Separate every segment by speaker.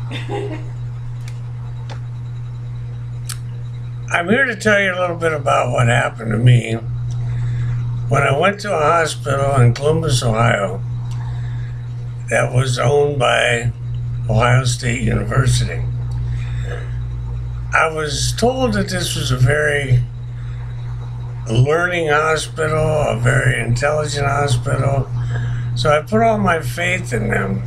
Speaker 1: I'm here to tell you a little bit about what happened to me when I went to a hospital in Columbus, Ohio, that was owned by Ohio State University. I was told that this was a very learning hospital, a very intelligent hospital, so I put all my faith in them.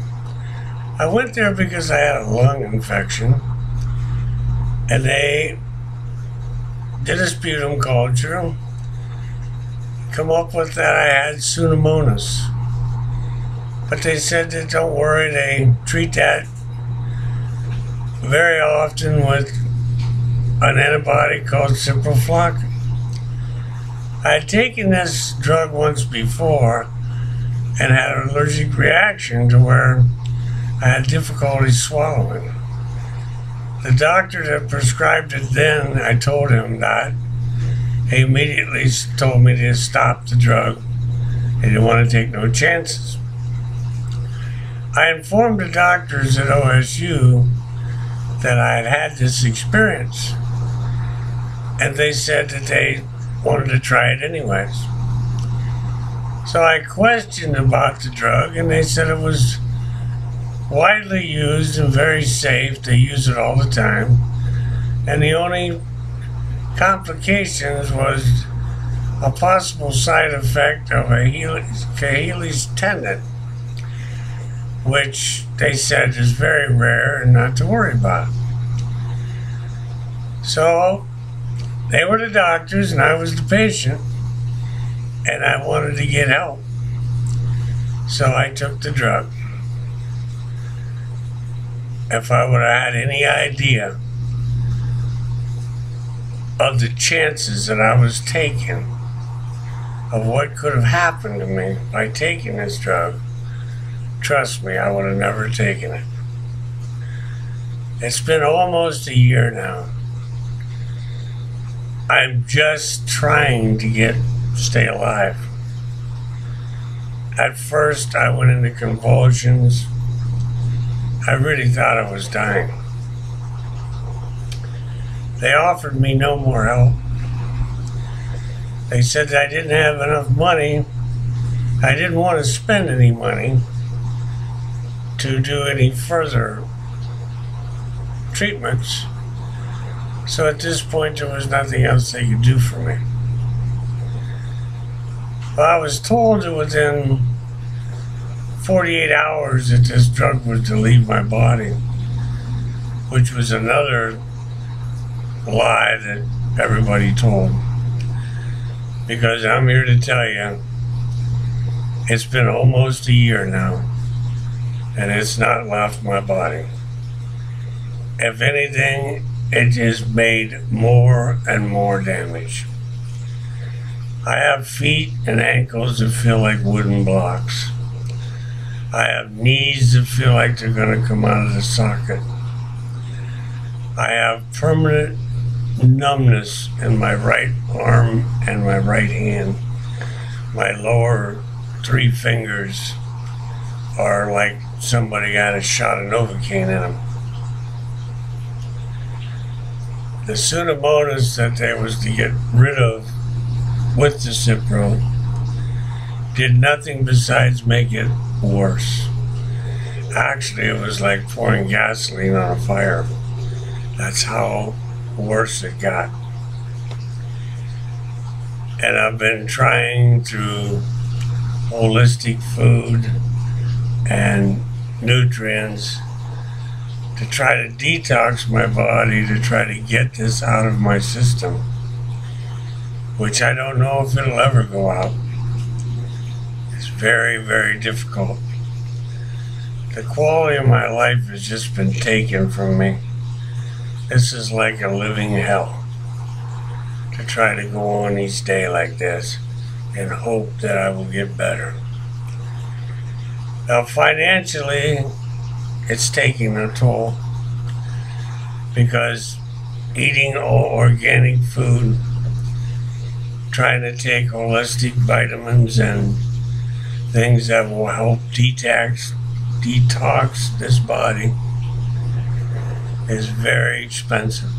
Speaker 1: I went there because I had a lung infection, and they did a sputum culture, come up with that I had Pseudomonas. But they said that don't worry, they treat that very often with an antibiotic called Cipro. I had taken this drug once before and had an allergic reaction to where I had difficulty swallowing. The doctor that prescribed it then, I told him that. He immediately told me to stop the drug. He didn't want to take no chances. I informed the doctors at OSU that I had had this experience, and they said that they wanted to try it anyways. So I questioned about the drug, and they said it was widely used and very safe. They use it all the time, and the only complications was a possible side effect of a Achilles tendon, which they said is very rare and not to worry about. So they were the doctors and I was the patient, and I wanted to get help, so I took the drug. If I would have had any idea of the chances that I was taking, of what could have happened to me by taking this drug, trust me, I would have never taken it. It's been almost a year now. I'm just trying to stay alive. At first, I went into convulsions. I really thought I was dying. They offered me no more help. They said that I didn't have enough money. I didn't want to spend any money to do any further treatments. So at this point, there was nothing else they could do for me. Well, I was told that within 48 hours that this drug was to leave my body, which was another lie that everybody told. Because I'm here to tell you, it's been almost a year now, and it's not left my body. If anything, it has made more and more damage. I have feet and ankles that feel like wooden blocks. I have knees that feel like they're going to come out of the socket. I have permanent numbness in my right arm and my right hand. My lower 3 fingers are like somebody got a shot of Novocaine in them. The Pseudomonas that there was to get rid of with the Cipro did nothing besides make it worse. Actually, it was like pouring gasoline on a fire. That's how worse it got. And I've been trying through holistic food and nutrients to try to detox my body, to try to get this out of my system, which I don't know if it'll ever go out. It's very, very difficult. The quality of my life has just been taken from me. This is like a living hell, to try to go on each day like this and hope that I will get better. Now, financially, it's taking a toll, because eating all organic food, trying to take holistic vitamins and things that will help detox this body, is very expensive.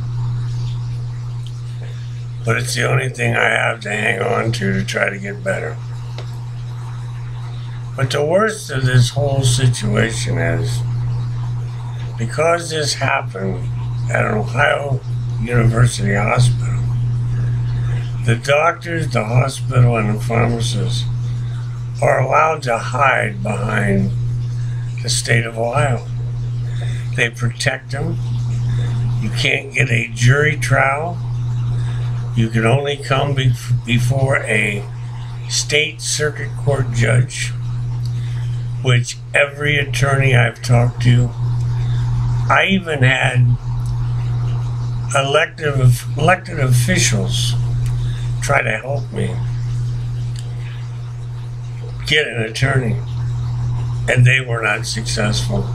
Speaker 1: But it's the only thing I have to hang on to try to get better. But the worst of this whole situation is, because this happened at an Ohio University hospital, the doctors, the hospital, and the pharmacists are allowed to hide behind the state of Ohio. They protect them. You can't get a jury trial. You can only come before a state circuit court judge, which every attorney I've talked to, I even had elected officials try to help me get an attorney, and they were not successful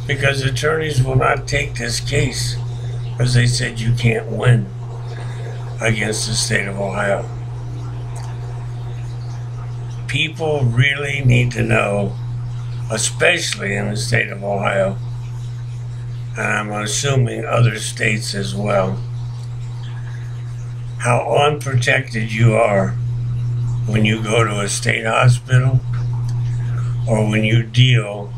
Speaker 1: because attorneys will not take this case because they said you can't win against the state of Ohio. People really need to know, especially in the state of Ohio, and I'm assuming other states as well, how unprotected you are when you go to a state hospital or when you deal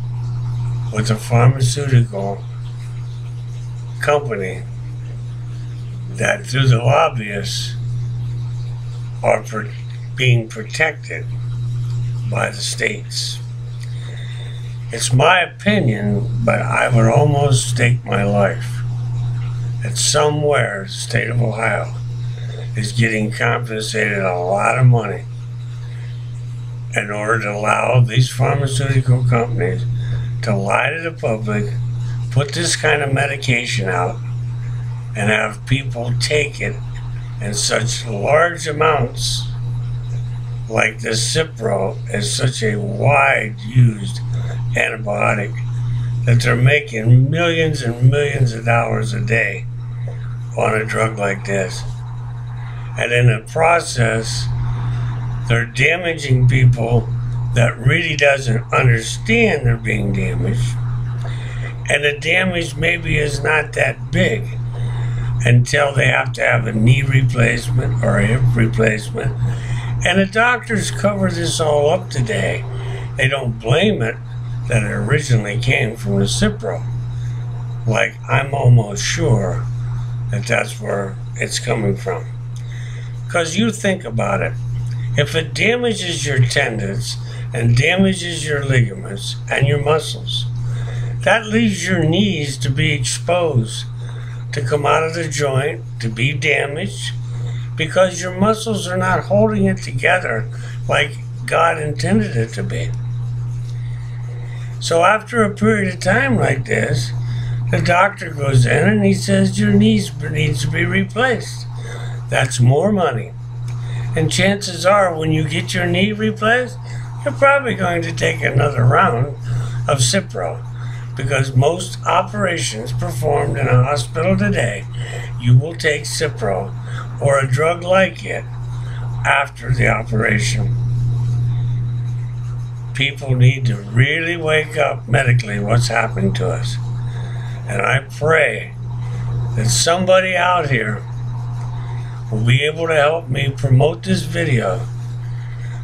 Speaker 1: with a pharmaceutical company that through the lobbyists are being protected by the states. It's my opinion, but I would almost stake my life that somewhere the state of Ohio is getting compensated a lot of money in order to allow these pharmaceutical companies to lie to the public, put this kind of medication out, and have people take it in such large amounts, like the Cipro is such a wide used antibiotic that they're making millions and millions of dollars a day on a drug like this. And in the process, they're damaging people that really doesn't understand they're being damaged. And the damage maybe is not that big until they have to have a knee replacement or a hip replacement. And the doctors cover this all up today. They don't blame it that it originally came from the Cipro. Like, I'm almost sure that that's where it's coming from. Because you think about it, if it damages your tendons and damages your ligaments and your muscles, that leaves your knees to be exposed, to come out of the joint, to be damaged, because your muscles are not holding it together like God intended it to be. So after a period of time like this, the doctor goes in and he says your knees needs to be replaced. That's more money. And chances are when you get your knee replaced, you're probably going to take another round of Cipro, because most operations performed in a hospital today, you will take Cipro or a drug like it after the operation. People need to really wake up medically what's happening to us. And I pray that somebody out here will be able to help me promote this video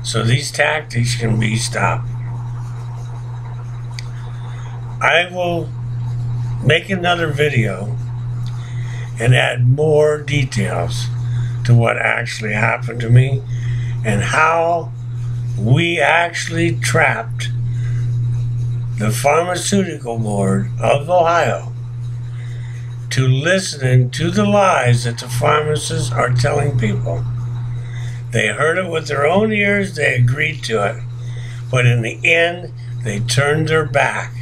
Speaker 1: so these tactics can be stopped. I will make another video and add more details to what actually happened to me and how we actually trapped the Pharmaceutical Board of Ohio to listening to the lies that the pharmacists are telling people. They heard it with their own ears, they agreed to it, but in the end, they turned their back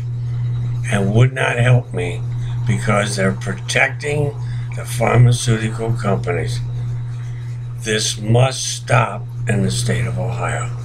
Speaker 1: and would not help me because they're protecting the pharmaceutical companies. This must stop in the state of Ohio.